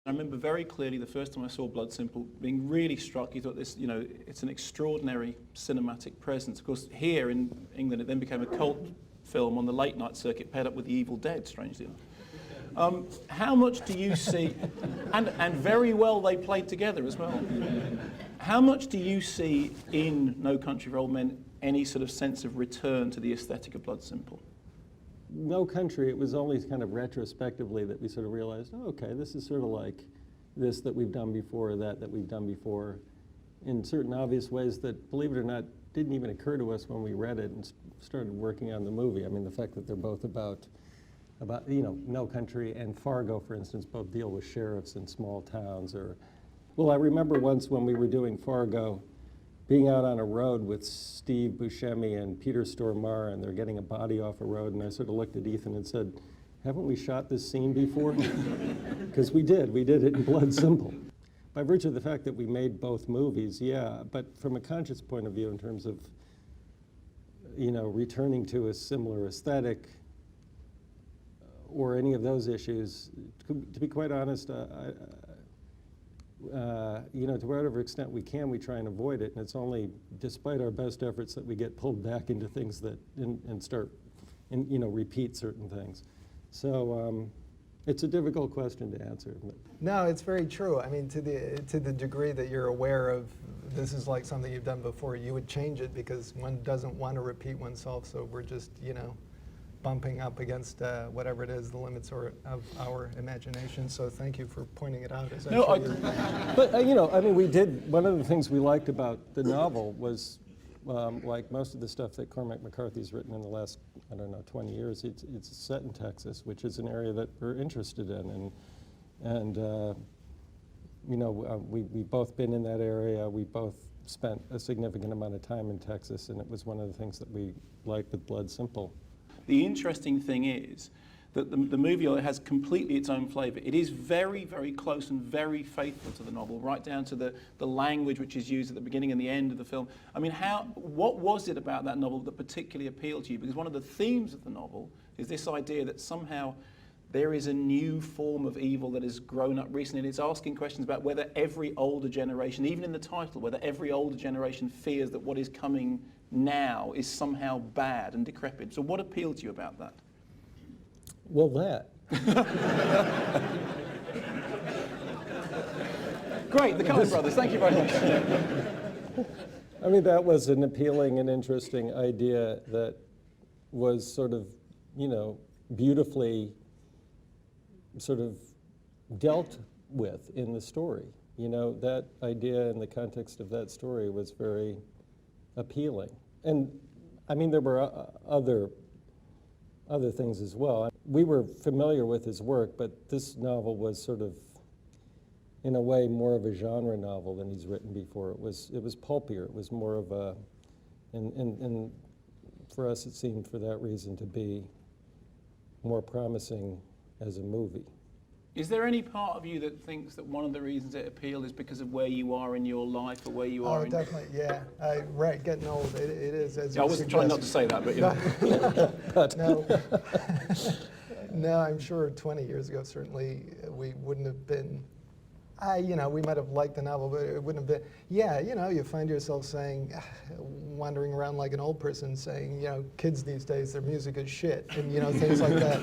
I remember very clearly the first time I saw Blood Simple being really struck. You thought this, it's an extraordinary cinematic presence. Of course, here in England, it then became a cult film on the late night circuit, paired up with The Evil Dead, strangely enough. How much do you see, and very well they played together as well. How much do you see in No Country for Old Men any sort of sense of return to the aesthetic of Blood Simple? No Country, it was only kind of retrospectively that we sort of realized, oh, okay, this is sort of like this that we've done before, that we've done before, in certain obvious ways that, believe it or not, didn't even occur to us when we read it and started working on the movie. I mean, the fact that they're both about No Country and Fargo, for instance, both deal with sheriffs in small towns. Well, I remember once when we were doing Fargo, being out on a road with Steve Buscemi and Peter Stormare, and they're getting a body off a road, and I sort of looked at Ethan and said, haven't we shot this scene before? Because we did it in Blood Simple. By virtue of the fact that we made both movies, yeah, but from a conscious point of view in terms of, returning to a similar aesthetic or any of those issues, to be quite honest, to whatever extent we can, we try and avoid it, and it's only despite our best efforts that we get pulled back into things that and start repeat certain things. So it's a difficult question to answer. No, it's very true. I mean, to the degree that you're aware of this is like something you've done before, you would change it because one doesn't want to repeat oneself. So we're just bumping up against whatever it is, the limits of our imagination. So thank you for pointing it out. But I mean, we did. One of the things we liked about the novel was, like most of the stuff that Cormac McCarthy's written in the last, 20 years, it's set in Texas, which is an area that we're interested in, and we've both been in that area. We both spent a significant amount of time in Texas, and it was one of the things that we liked with Blood Simple. The interesting thing is that the movie has completely its own flavour. It is very, very close and very faithful to the novel, right down to the language which is used at the beginning and the end of the film. I mean, what was it about that novel that particularly appealed to you? Because one of the themes of the novel is this idea that somehow there is a new form of evil that has grown up recently, and it's asking questions about whether every older generation, even in the title, whether every older generation fears that what is coming now is somehow bad and decrepit. So what appealed to you about that? Well, that. Great, the Coen brothers, thank you very much. I mean, that was an appealing and interesting idea that was sort of, beautifully sort of dealt with in the story. That idea in the context of that story was very appealing. And I mean, there were other things as well. We were familiar with his work, but this novel was sort of, in a way, more of a genre novel than he's written before. It was pulpier. It was more of a, and for us, it seemed for that reason to be more promising as a movie. Is there any part of you that thinks that one of the reasons it appealed is because of where you are in your life or where you are in... Oh, definitely, yeah. Right, getting old, it is, as I wasn't trying not to say that, but No, I'm sure 20 years ago, certainly, we wouldn't have been... we might have liked the novel, but it wouldn't have been... Yeah, you find yourself saying, wandering around like an old person saying, kids these days, their music is shit, and, things like that.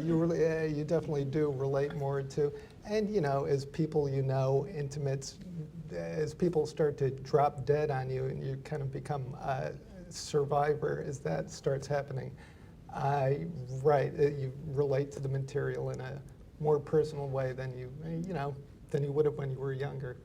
You definitely do relate more to... And, as people intimates, as people start to drop dead on you and you kind of become a survivor as that starts happening, you relate to the material in a more personal way than than you would have when you were younger.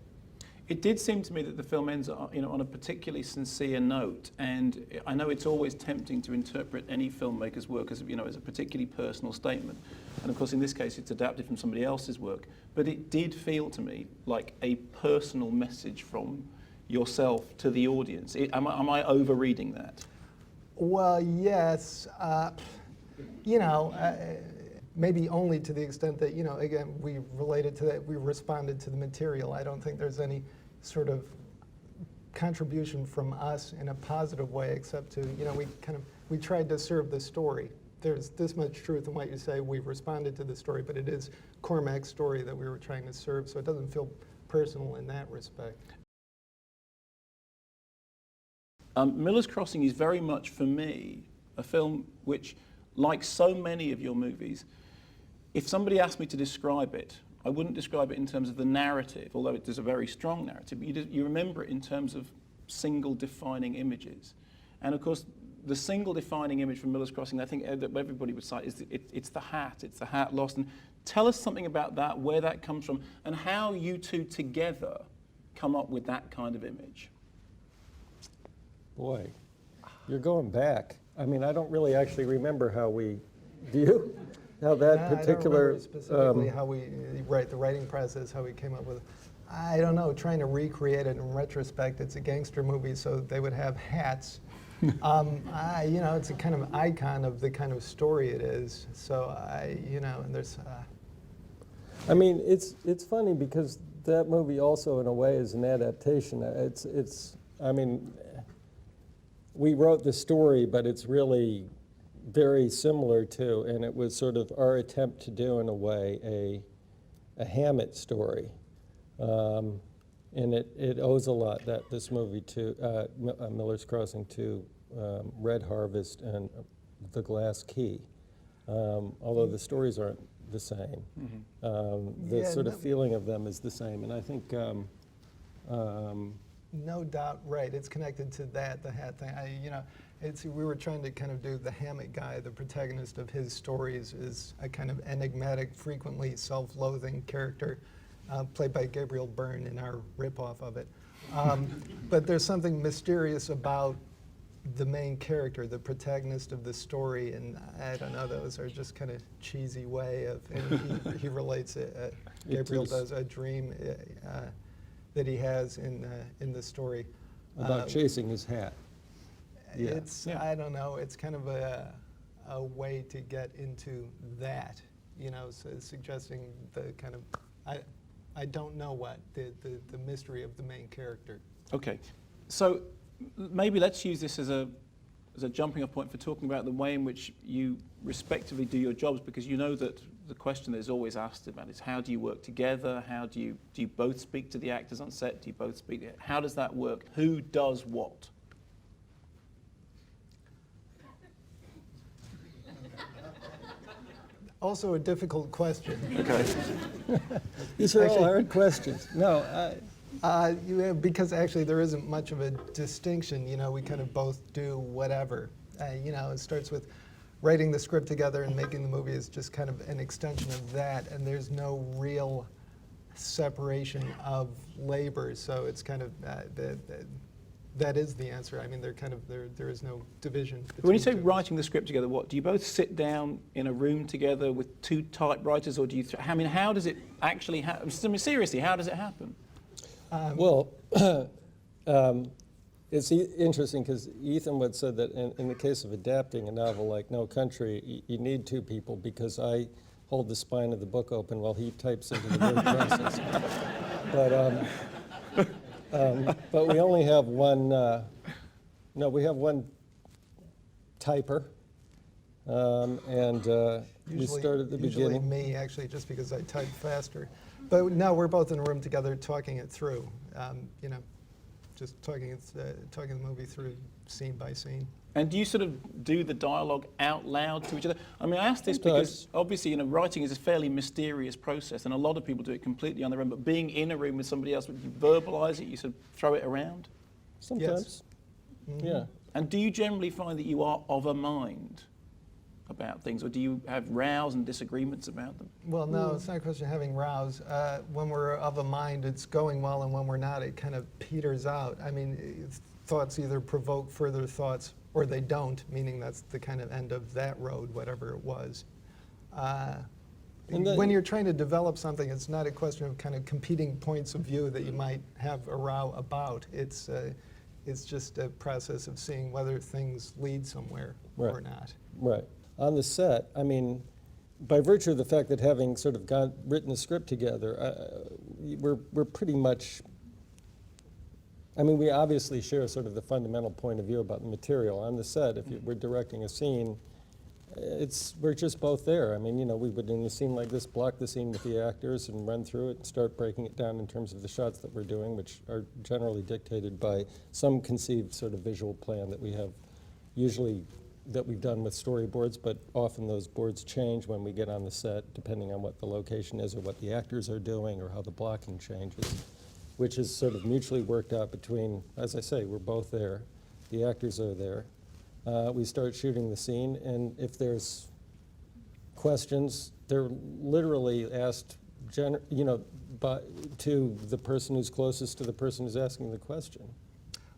It did seem to me that the film ends on a particularly sincere note, and I know it's always tempting to interpret any filmmaker's work as a particularly personal statement, and of course in this case it's adapted from somebody else's work, but it did feel to me like a personal message from yourself to the audience. Am I overreading that? Well, yes. Maybe only to the extent that, again, we related to that, we responded to the material. I don't think there's any sort of contribution from us in a positive way, except to, we tried to serve the story there's this much truth in what you say. We've responded to the story, but it is Cormac's story that we were trying to serve, so it doesn't feel personal in that respect. Miller's Crossing is very much, for me, a film which, like so many of your movies, if somebody asked me to describe it, I wouldn't describe it in terms of the narrative, although it is a very strong narrative, but you remember it in terms of single defining images. And of course, the single defining image from Miller's Crossing, I think that everybody would cite, is it's the hat lost. And tell us something about that, where that comes from, and how you two together come up with that kind of image. Boy, you're going back. I mean, I don't really actually remember how we, do you? How that particular... I don't remember specifically how we, the writing process, how we came up with, I don't know, trying to recreate it in retrospect. It's a gangster movie, so they would have hats. You know, it's a kind of icon of the kind of story it is. So you know, and there's... I mean, it's funny because that movie also, in a way, is an adaptation. I mean, we wrote the story, but it's really very similar to, and it was sort of our attempt to do, in a way, a Hammett story. And it owes a lot, this movie, to Miller's Crossing, to Red Harvest and The Glass Key. Although the stories aren't the same. Mm-hmm. The sort of feeling of them is the same. And I think... no doubt, right. It's connected to that, the hat thing. You know, we were trying to kind of do the Hammett guy, the protagonist of his stories is a kind of enigmatic, frequently self-loathing character, played by Gabriel Byrne in our ripoff of it. But there's something mysterious about the main character, the protagonist of the story, and I don't know, those are just kind of cheesy way of, and he relates it, Gabriel does, a dream that he has in the story. About chasing his hat. Yeah. It's, I don't know, it's kind of a way to get into that, you know, so suggesting the kind of, I don't know what, the mystery of the main character. Okay, so maybe let's use this as a jumping off point for talking about the way in which you respectively do your jobs, because you know that the question that is always asked about is how do you work together? How do you both speak to the actors on set? Do you both speak? How does that work? Who does what? Also a difficult question. Okay. These are all hard questions. No, because actually there isn't much of a distinction. You know, we kind of both do whatever. You know, it starts with writing the script together, and making the movie is just kind of an extension of that, and there's no real separation of labor. So it's kind of that is the answer. I mean, there is no division. When you say writing the script together, what do you both sit down in a room together with two typewriters, or do you? I mean, how does it actually happen? I mean, seriously, how does it happen? well, it's interesting because Ethan would said that in the case of adapting a novel like No Country, you need two people because I hold the spine of the book open while he types into the word process. But we only have one. No, we have one typer, and we start at the usually beginning. me, actually, just because I type faster. But no, we're both in a room together talking it through. You know, just talking the movie through scene by scene. And do you sort of do the dialogue out loud to each other? I mean, I ask this because obviously, you know, writing is a fairly mysterious process, and a lot of people do it completely on their own. But being in a room with somebody else, you verbalize it, you sort of throw it around. Sometimes, Yes. yeah. And do you generally find that you are of a mind about things, or do you have rows and disagreements about them? Well, no, it's not a question of having rows. When we're of a mind, it's going well, and when we're not, it kind of peters out. I mean, thoughts either provoke further thoughts or they don't, meaning that's the kind of end of that road, whatever it was. When you're trying to develop something, it's not a question of kind of competing points of view that you might have a row about. It's just a process of seeing whether things lead somewhere or not. Right. On the set, I mean, by virtue of the fact that having sort of written the script together, we're pretty much, I mean, we obviously share sort of the fundamental point of view about the material. On the set, if we're directing a scene, we're just both there. I mean, we would, in a scene like this, block the scene with the actors and run through it and start breaking it down in terms of the shots that we're doing, which are generally dictated by some conceived sort of visual plan that we have, usually that we've done with storyboards, but often those boards change when we get on the set, depending on what the location is or what the actors are doing or how the blocking changes, which is sort of mutually worked out between, as I say, we're both there, the actors are there. We start shooting the scene, and if there's questions, they're literally asked, to the person who's closest to the person who's asking the question.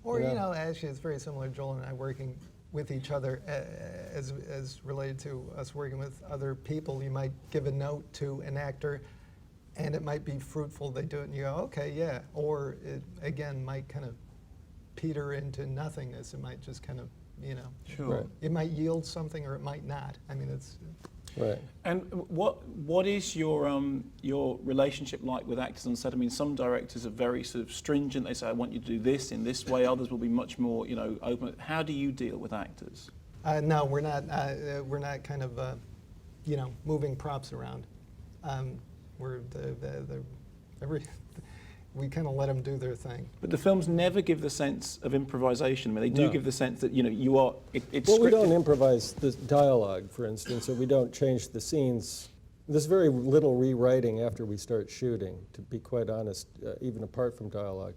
Or, actually, it's very similar, Joel and I working with each other as related to us working with other people. You might give a note to an actor, and it might be fruitful. They do it, and you go, okay, yeah. Or it, again, might kind of peter into nothingness. It might just kind of, Sure. Right. It might yield something, or it might not. I mean, it's... Right. And what is your relationship like with actors on set? I mean, some directors are very sort of stringent. They say, I want you to do this in this way. Others will be much more, open. How do you deal with actors? No, we're not kind of, moving props around. We're we kind of let them do their thing. But the films never give the sense of improvisation. I mean, they do give the sense that, you are, it's Well, scripted. we don't improvise the dialogue, for instance, or we don't change the scenes. There's very little rewriting after we start shooting, to be quite honest, even apart from dialogue.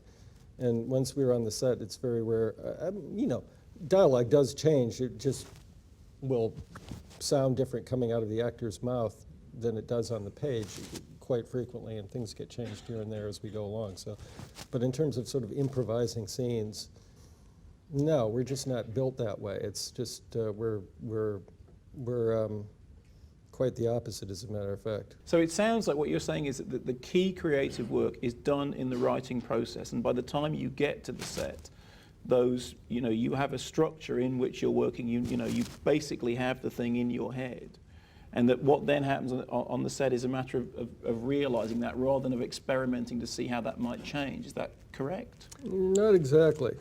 And once we're on the set, it's very rare. Dialogue does change. It just will sound different coming out of the actor's mouth than it does on the page quite frequently, and things get changed here and there as we go along. So, but in terms of sort of improvising scenes, no, we're just not built that way. It's just we're quite the opposite, as a matter of fact. So it sounds like what you're saying is that the key creative work is done in the writing process, and by the time you get to the set, those, you have a structure in which you're working. You basically have the thing in your head. And that what then happens on the set is a matter of realizing that rather than of experimenting to see how that might change. Is that correct? Not exactly.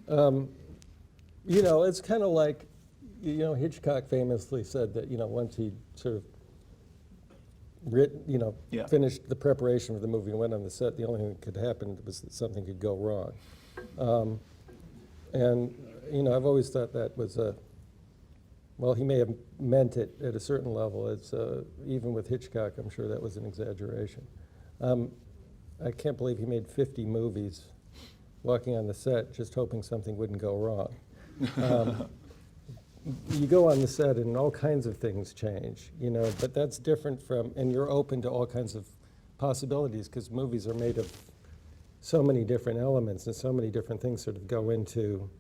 It's kind of like, Hitchcock famously said that, once he sort of finished the preparation of the movie and went on the set, the only thing that could happen was that something could go wrong. I've always thought that was well, he may have meant it at a certain level. It's even with Hitchcock, I'm sure that was an exaggeration. I can't believe he made 50 movies walking on the set just hoping something wouldn't go wrong. You go on the set and all kinds of things change, but that's different from, and you're open to all kinds of possibilities because movies are made of so many different elements and so many different things sort of go into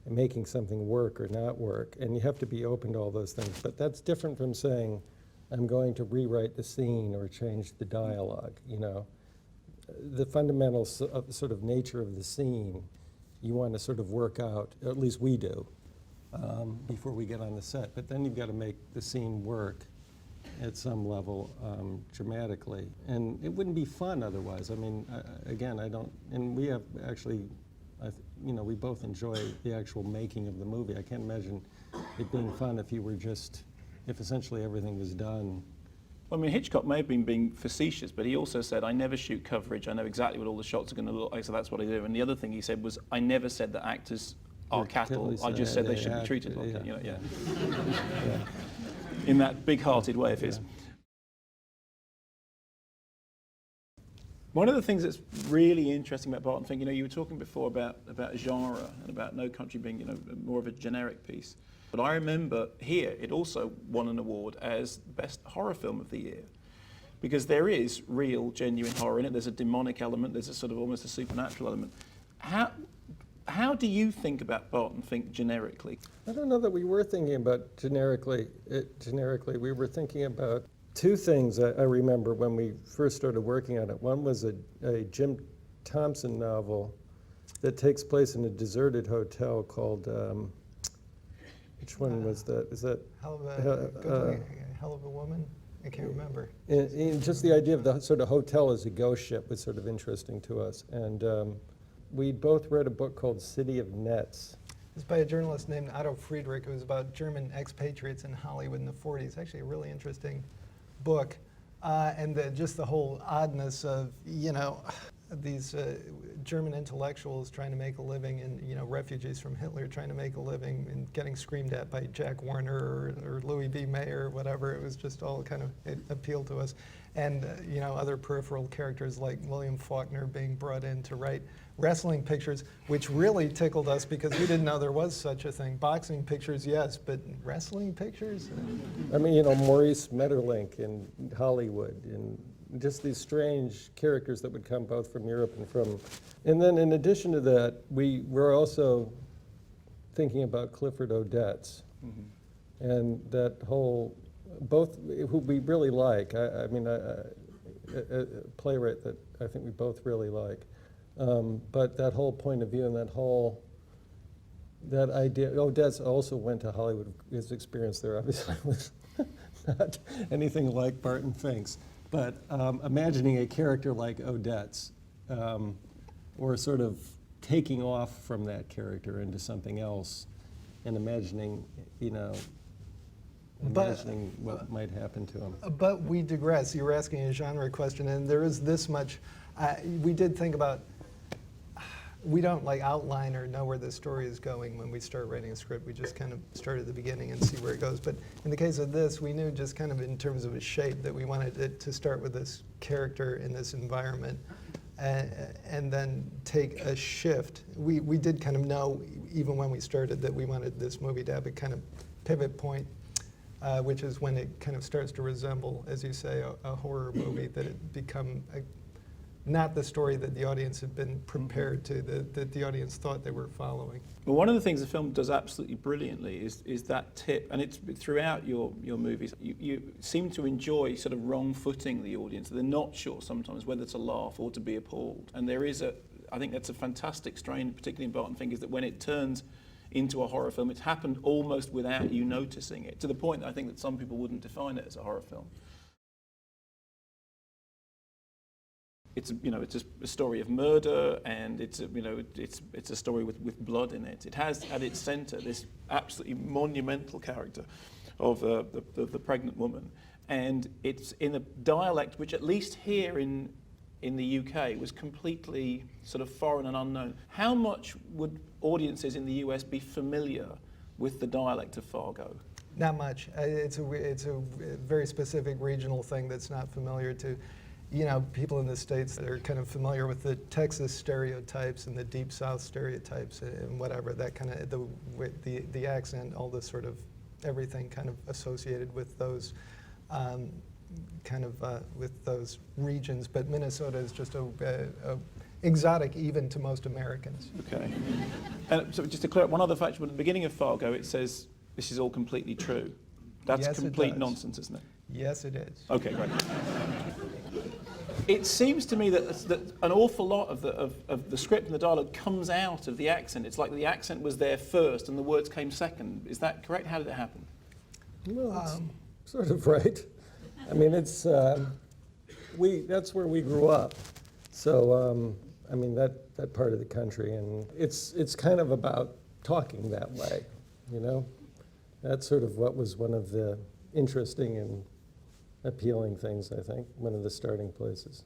making something work or not work, and you have to be open to all those things. But that's different from saying, I'm going to rewrite the scene or change the dialogue, The fundamental sort of nature of the scene, you want to sort of work out, or at least we do, before we get on the set. But then you've got to make the scene work at some level dramatically. And it wouldn't be fun otherwise. I mean, again, I don't, and we have actually, we both enjoy the actual making of the movie. I can't imagine it being fun if essentially everything was done. Well, I mean, Hitchcock may have been being facetious, but he also said, I never shoot coverage. I know exactly what all the shots are going to look like, so that's what I do. And the other thing he said was, I never said that actors are cattle. I just said they should be treated like that. Yeah. In that big-hearted way of his. One of the things that's really interesting about Barton Fink, you were talking before about genre and about No Country being, more of a generic piece. But I remember here, it also won an award as Best Horror Film of the Year. Because there is real, genuine horror in it. There's a demonic element. There's a sort of almost a supernatural element. How do you think about Barton Fink generically? I don't know that we were thinking about generically. We were thinking about two things I remember when we first started working on it. One was a Jim Thompson novel that takes place in a deserted hotel called, which one was that? Is that? Hell of a Woman? I can't remember. And just the idea of the sort of hotel as a ghost ship was sort of interesting to us. And we both read a book called City of Nets. It's by a journalist named Otto Friedrich. It was about German expatriates in Hollywood in the 40s. Actually, a really interesting book. And just the whole oddness of, these German intellectuals trying to make a living and, refugees from Hitler trying to make a living and getting screamed at by Jack Warner or Louis B. Mayer or whatever. It was just all kind of, it appealed to us. And, other peripheral characters like William Faulkner being brought in to write wrestling pictures, which really tickled us because we didn't know there was such a thing. Boxing pictures, yes, but wrestling pictures? I mean, Maurice Maeterlinck in Hollywood, and just these strange characters that would come both from Europe and from... And then in addition to that, we were also thinking about Clifford Odets, and that whole, both, who we really like, I mean, a playwright that I think we both really like. But that whole point of view and that idea, Odets also went to Hollywood. His experience there obviously was not anything like Barton Fink's. But imagining a character like Odets, or sort of taking off from that character into something else and imagining, what might happen to him. But we digress. You were asking a genre question, and there is this much. We did think about, we don't outline or know where the story is going when we start writing a script. We just kind of start at the beginning and see where it goes. But in the case of this, we knew just kind of in terms of a shape that we wanted it to start with this character in this environment and then take a shift. We did kind of know, even when we started, that we wanted this movie to have a kind of pivot point, which is when it kind of starts to resemble, as you say, a horror movie, that it become not the story that the audience had been prepared to, that the audience thought they were following. Well, one of the things the film does absolutely brilliantly is that tip, and it's throughout your movies, you seem to enjoy sort of wrong-footing the audience. They're not sure sometimes whether to laugh or to be appalled. And there is I think that's a fantastic strain, particularly in Barton Fink, is that when it turns into a horror film, it's happened almost without you noticing it, to the point that I think that some people wouldn't define it as a horror film. It's a story of murder, and it's a story with blood in it. It has at its centre this absolutely monumental character of the pregnant woman, and it's in a dialect which, at least here in the UK, was completely sort of foreign and unknown. How much would audiences in the US be familiar with the dialect of Fargo? Not much. It's a very specific regional thing that's not familiar to. People in the States that are kind of familiar with the Texas stereotypes and the Deep South stereotypes and whatever, that kind of, the accent, all this sort of everything kind of associated with those with those regions. But Minnesota is just a exotic even to most Americans. Okay. And so just to clear up one other fact, at the beginning of Fargo it says this is all completely true. That's Yes, complete nonsense, isn't it? Yes, it is. Okay, great. It seems to me that an awful lot of the script and the dialogue comes out of the accent. It's like the accent was there first and the words came second. Is that correct? How did it happen? Well, that's sort of right. I mean, it's that's where we grew up. So I mean that part of the country, and it's kind of about talking that way, That's sort of what was one of the interesting and appealing things, I think, one of the starting places.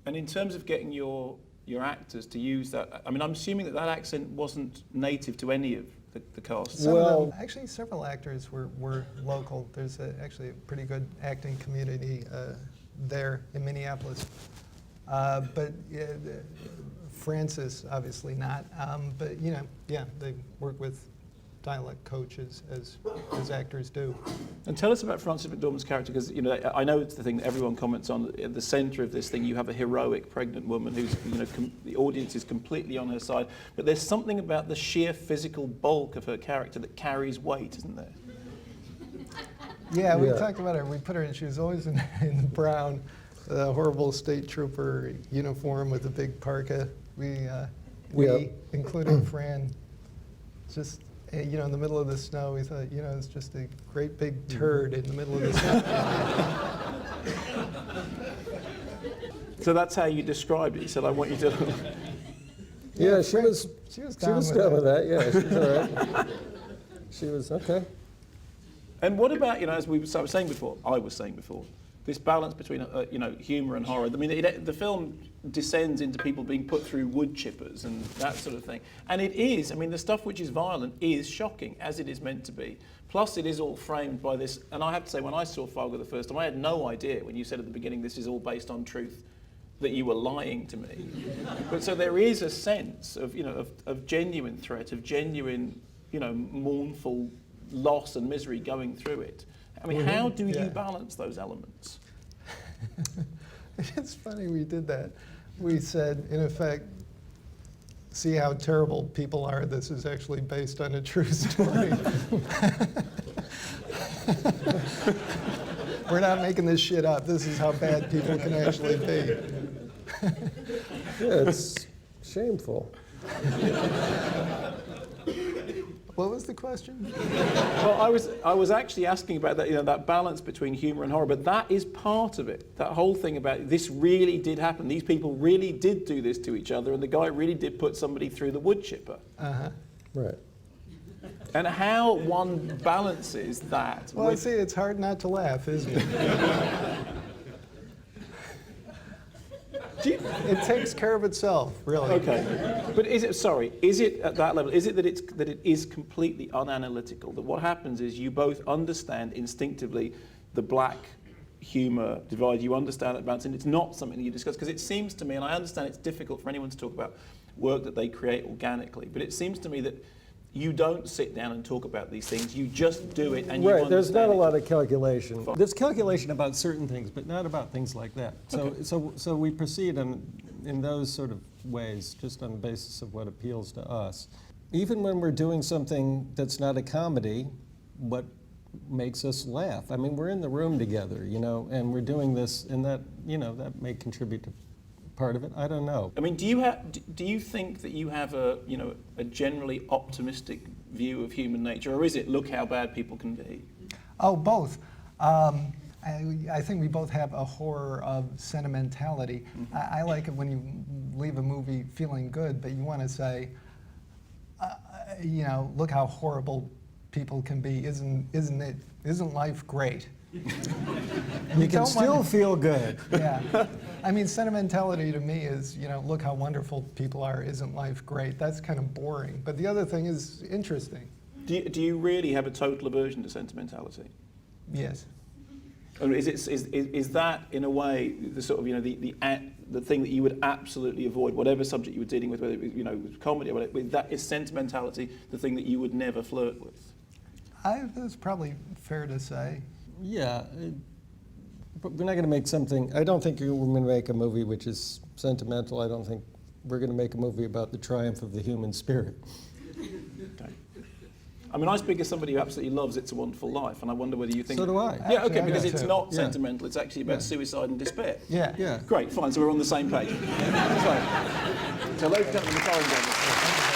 And in terms of getting your actors to use that, I mean, I'm assuming that accent wasn't native to any of the cast. Some of them, actually, several actors were local. There's actually a pretty good acting community there in Minneapolis. But Francis, obviously not. But they work with dialect coaches as actors do. And tell us about Frances McDormand's character, because I know it's the thing that everyone comments on. At the centre of this thing, you have a heroic pregnant woman who's the audience is completely on her side. But there's something about the sheer physical bulk of her character that carries weight, isn't there? Yeah, we talked about her. We put her in. She was always in the brown, horrible state trooper uniform with a big parka. We including Fran, just. In the middle of the snow, we thought, it's just a great big turd in the middle of the snow. So that's how you described it. You said, I want you to... Yeah, she was down down with it. that. Yeah, she was all right. She was okay. And what about, as I was saying before, this balance between, humour and horror? I mean, the film descends into people being put through wood chippers and that sort of thing. And it is, the stuff which is violent is shocking, as it is meant to be. Plus, it is all framed by this, and I have to say, when I saw Fargo the first time, I had no idea, when you said at the beginning, this is all based on truth, that you were lying to me. But so there is a sense of, of genuine threat, of genuine, mournful loss and misery going through it. How do you balance those elements? It's funny we did that. We said, in effect, see how terrible people are. This is actually based on a true story. We're not making this shit up. This is how bad people can actually be. Yeah, it's shameful. What was the question? Well, I was actually asking about that, that balance between humour and horror, but that is part of it. That whole thing about this really did happen. These people really did do this to each other, and the guy really did put somebody through the wood chipper. Uh-huh. Right. And how one balances that. Well, see, it's hard not to laugh, isn't it? It takes care of itself, really. Okay, but is it at that level? Is it that it is completely unanalytical? That what happens is you both understand instinctively the black humour divide. You understand that balance, and it's not something that you discuss, because it seems to me, and I understand it's difficult for anyone to talk about work that they create organically, but it seems to me that you don't sit down and talk about these things. You just do it, and you Right, there's not a lot it. of calculation. There's calculation about certain things, but not about things like that. So we proceed in those sort of ways, just on the basis of what appeals to us. Even when we're doing something that's not a comedy, what makes us laugh? We're in the room together, and we're doing this, and that, that may contribute to part of it. I don't know. Do you think that you have a generally optimistic view of human nature, or is it look how bad people can be? Oh, both. I think we both have a horror of sentimentality. Mm-hmm. I like it when you leave a movie feeling good, but you want to say, look how horrible people can be. Isn't life great? You can still feel good. Yeah. Sentimentality to me is, look how wonderful people are. Isn't life great? That's kind of boring. But the other thing is interesting. Do you really have a total aversion to sentimentality? Yes. Is that in a way the sort of the thing that you would absolutely avoid, whatever subject you were dealing with, whether it was comedy or whatever? That is sentimentality the thing that you would never flirt with? That's probably fair to say. Yeah, but we're not going to make something. I don't think we're going to make a movie which is sentimental. I don't think we're going to make a movie about the triumph of the human spirit. Okay. I speak as somebody who absolutely loves It's a Wonderful Life, and I wonder whether you think... So do I. Yeah, okay, Actually, because I it's do. not Yeah. sentimental, it's actually about suicide and despair. Yeah. Yeah. Great, fine, so we're on the same page. So ladies and gentlemen, the Coen brothers.